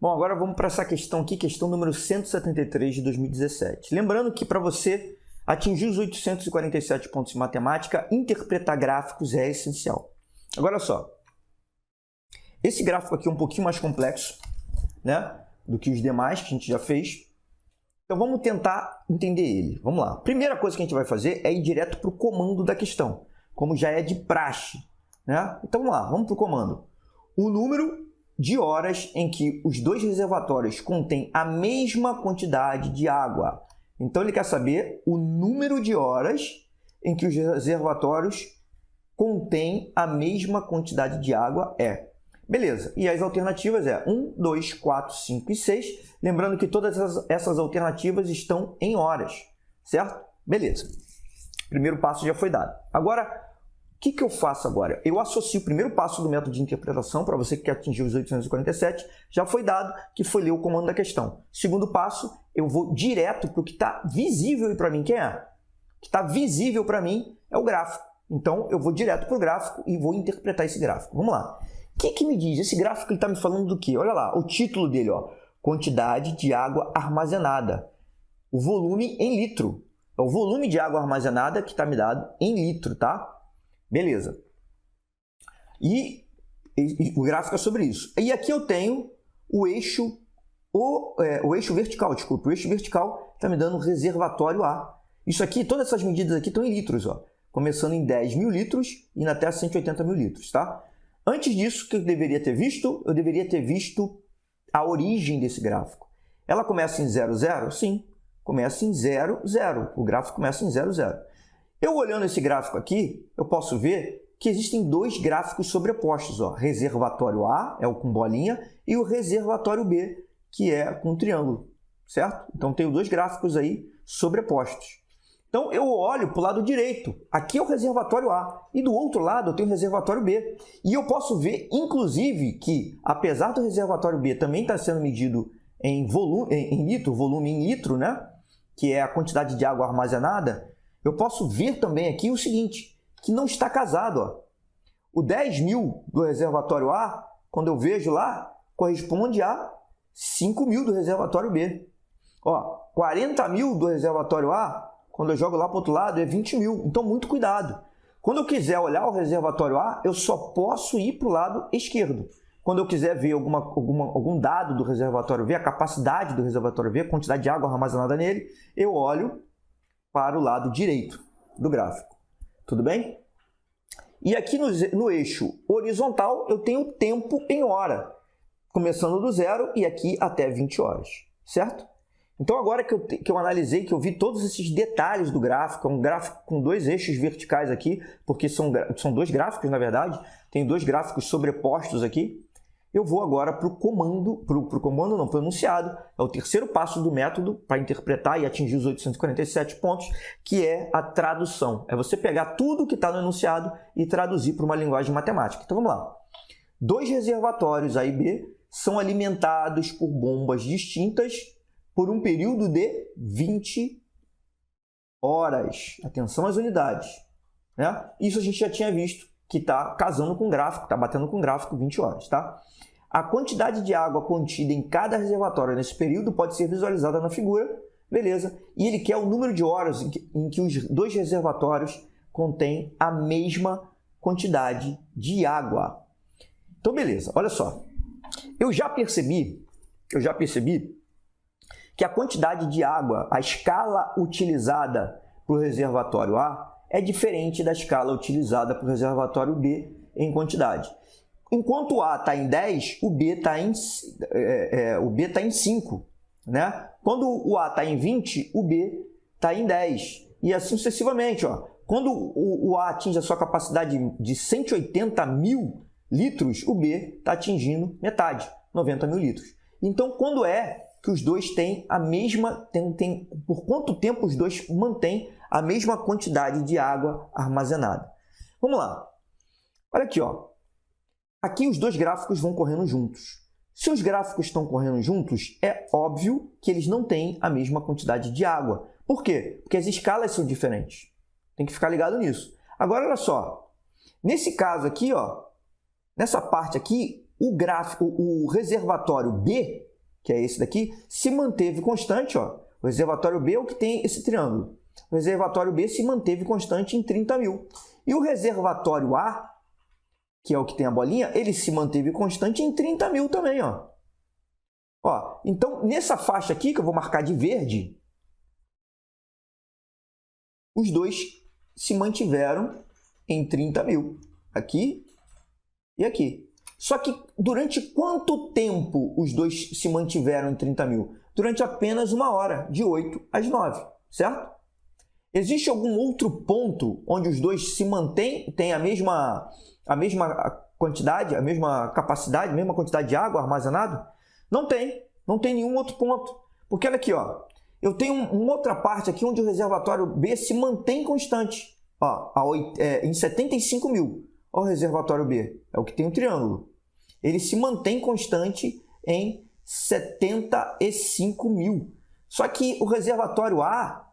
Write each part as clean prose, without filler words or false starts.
Bom, agora vamos para essa questão aqui, questão número 173 de 2017. Lembrando que para você atingir os 847 pontos em matemática, interpretar gráficos é essencial. Agora só, esse gráfico aqui é um pouquinho mais complexo, né, do que os demais que a gente já fez. Então vamos tentar entender ele. Vamos lá. Primeira coisa que a gente vai fazer é ir direto para o comando da questão, como já é de praxe, né? Então vamos lá, vamos para o comando. O número de horas em que os dois reservatórios contêm a mesma quantidade de água. Então ele quer saber o número de horas em que os reservatórios contêm a mesma quantidade de água é. Beleza, e as alternativas é 1, 2, 4, 5 e 6. Lembrando que todas essas alternativas estão em horas, certo? Beleza, primeiro passo já foi dado. Agora, o que eu faço agora? Eu associo o primeiro passo do método de interpretação, para você que quer atingir os 847, já foi dado, que foi ler o comando da questão. Segundo passo, eu vou direto para o que está visível para mim. Quem é? O que está visível para mim é o gráfico. Então, eu vou direto para o gráfico e vou interpretar esse gráfico. Vamos lá. O que me diz? Esse gráfico está me falando do quê? Olha lá, o título dele, ó, quantidade de água armazenada. O volume em litro. É o volume de água armazenada que está me dado em litro, tá? Beleza. E o gráfico é sobre isso. E aqui eu tenho o eixo, o eixo vertical, desculpa. O eixo vertical está me dando o reservatório A. Isso aqui, todas essas medidas aqui estão em litros, ó. Começando em 10 mil litros e indo até 180 mil litros, tá? Antes disso, o que eu deveria ter visto? Eu deveria ter visto a origem desse gráfico. Ela começa em 0, 0? Sim, começa em 0, 0. O gráfico começa em 0, 0. Eu olhando esse gráfico aqui, eu posso ver que existem dois gráficos sobrepostos. Ó. Reservatório A, é o com bolinha, e o reservatório B, que é com triângulo, certo? Então, tenho dois gráficos aí sobrepostos. Então, eu olho para o lado direito. Aqui é o reservatório A. E do outro lado, eu tenho o reservatório B. E eu posso ver, inclusive, que, apesar do reservatório B também estar sendo medido em volume em litro, né? Que é a quantidade de água armazenada, eu posso ver também aqui o seguinte, que não está casado. Ó. O 10 mil do reservatório A, quando eu vejo lá, corresponde a 5 mil do reservatório B. Ó, 40 mil do reservatório A, quando eu jogo lá para o outro lado, é 20 mil. Então, muito cuidado. Quando eu quiser olhar o reservatório A, eu só posso ir para o lado esquerdo. Quando eu quiser ver algum dado do reservatório B, a capacidade do reservatório B, a quantidade de água armazenada nele, eu olho para o lado direito do gráfico. Tudo bem? E aqui no eixo horizontal, eu tenho o tempo em hora, começando do 0 e aqui até 20 horas, certo? Então, agora que eu analisei, que eu vi todos esses detalhes do gráfico, é um gráfico com dois eixos verticais aqui, porque são dois gráficos, na verdade, tem dois gráficos sobrepostos aqui, eu vou agora para o comando, para o enunciado, é o terceiro passo do método para interpretar e atingir os 847 pontos, que é a tradução. É você pegar tudo que está no enunciado e traduzir para uma linguagem matemática. Então, vamos lá. Dois reservatórios A e B são alimentados por bombas distintas por um período de 20 horas. Atenção às unidades. Né? Isso a gente já tinha visto, que está casando com o gráfico, está batendo com o gráfico 20 horas. Tá? A quantidade de água contida em cada reservatório nesse período pode ser visualizada na figura. Beleza. E ele quer o número de horas em que os dois reservatórios contêm a mesma quantidade de água. Então, beleza. Olha só. Eu já percebi que a quantidade de água, a escala utilizada para o reservatório A é diferente da escala utilizada para o reservatório B em quantidade. Enquanto o A está em 10, o B está em 5. Né? Quando o A está em 20, o B está em 10. E assim sucessivamente. Ó. Quando o A atinge a sua capacidade de 180 mil litros, o B está atingindo metade, 90 mil litros. Então, quando é que os dois têm a mesma... por quanto tempo os dois mantêm a mesma quantidade de água armazenada? Vamos lá. Olha aqui, ó. Aqui os dois gráficos vão correndo juntos. Se os gráficos estão correndo juntos, é óbvio que eles não têm a mesma quantidade de água. Por quê? Porque as escalas são diferentes. Tem que ficar ligado nisso. Agora, olha só. Nesse caso aqui, ó, nessa parte aqui, o reservatório B, que é esse daqui, se manteve constante, ó. O reservatório B é o que tem esse triângulo. O reservatório B se manteve constante em 30 mil. E o reservatório A, que é o que tem a bolinha, ele se manteve constante em 30 mil também, ó. Ó, então, nessa faixa aqui, que eu vou marcar de verde, os dois se mantiveram em 30 mil. Aqui e aqui. Só que durante quanto tempo os dois se mantiveram em 30 mil? Durante apenas 1 hora, de 8 às 9, certo? Existe algum outro ponto onde os dois se mantêm, têm a mesma quantidade, a mesma capacidade, a mesma quantidade de água armazenada? Não tem nenhum outro ponto. Porque olha aqui, ó, eu tenho uma outra parte aqui onde o reservatório B se mantém constante, ó, em 75 mil. Ó, o reservatório B, é o que tem um triângulo. Ele se mantém constante em 75 mil. Só que o reservatório A,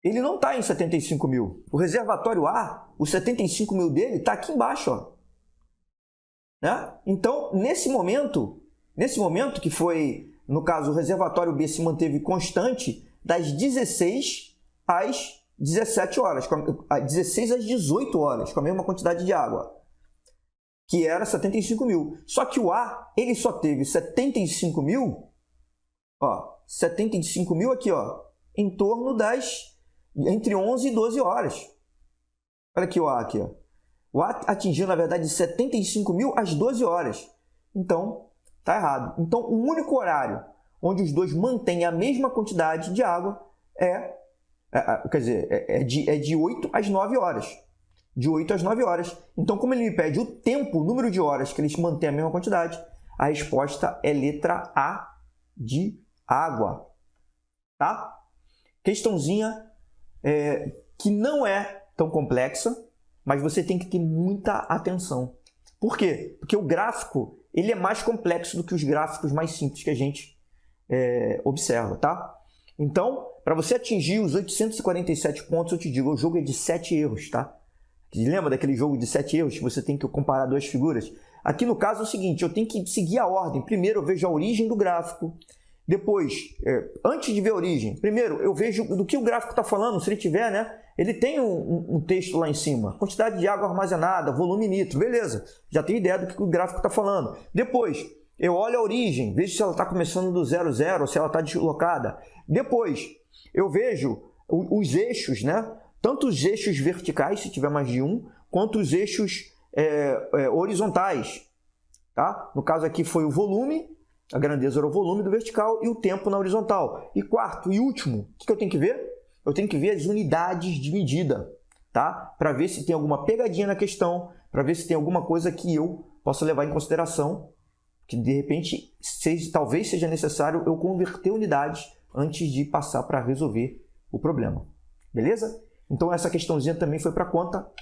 ele não está em 75 mil. O reservatório A, os 75 mil dele está aqui embaixo, ó. Né? Então, nesse momento que foi, no caso, o reservatório B se manteve constante das 16 às 17 horas, 16 às 18 horas, com a mesma quantidade de água, que era 75 mil. Só que o A, ele só teve 75 mil, ó, 75 mil aqui, ó, em torno entre 11 e 12 horas. Olha aqui o A aqui, ó. O A atingiu, na verdade, 75 mil às 12 horas. Então, tá errado. Então, o único horário onde os dois mantêm a mesma quantidade de água é de 8 às 9 horas. De 8 às 9 horas. Então, como ele me pede o tempo, o número de horas que eles mantêm a mesma quantidade, a resposta é letra A, de água. Tá? Questãozinha que não é tão complexa, mas você tem que ter muita atenção. Por quê? Porque o gráfico ele é mais complexo do que os gráficos mais simples que a gente observa, tá? Então, para você atingir os 847 pontos, eu te digo, o jogo é de 7 erros, tá? Lembra daquele jogo de 7 erros que você tem que comparar duas figuras? Aqui no caso é o seguinte, eu tenho que seguir a ordem. Primeiro eu vejo a origem do gráfico. Depois, antes de ver a origem, primeiro eu vejo do que o gráfico está falando, se ele tiver, né? Ele tem um texto lá em cima, quantidade de água armazenada, volume nitro, beleza. Já tenho ideia do que o gráfico está falando. Depois, eu olho a origem, vejo se ela está começando do 0, 0, ou se ela está deslocada. Depois, eu vejo os eixos, né? Tanto os eixos verticais, se tiver mais de um, quanto os eixos horizontais. Tá? No caso aqui foi o volume, a grandeza era o volume do vertical e o tempo na horizontal. E quarto e último, o que eu tenho que ver? Eu tenho que ver as unidades de medida, tá? Para ver se tem alguma pegadinha na questão, para ver se tem alguma coisa que eu possa levar em consideração, que de repente talvez seja necessário eu converter unidades antes de passar para resolver o problema. Beleza? Então essa questãozinha também foi para conta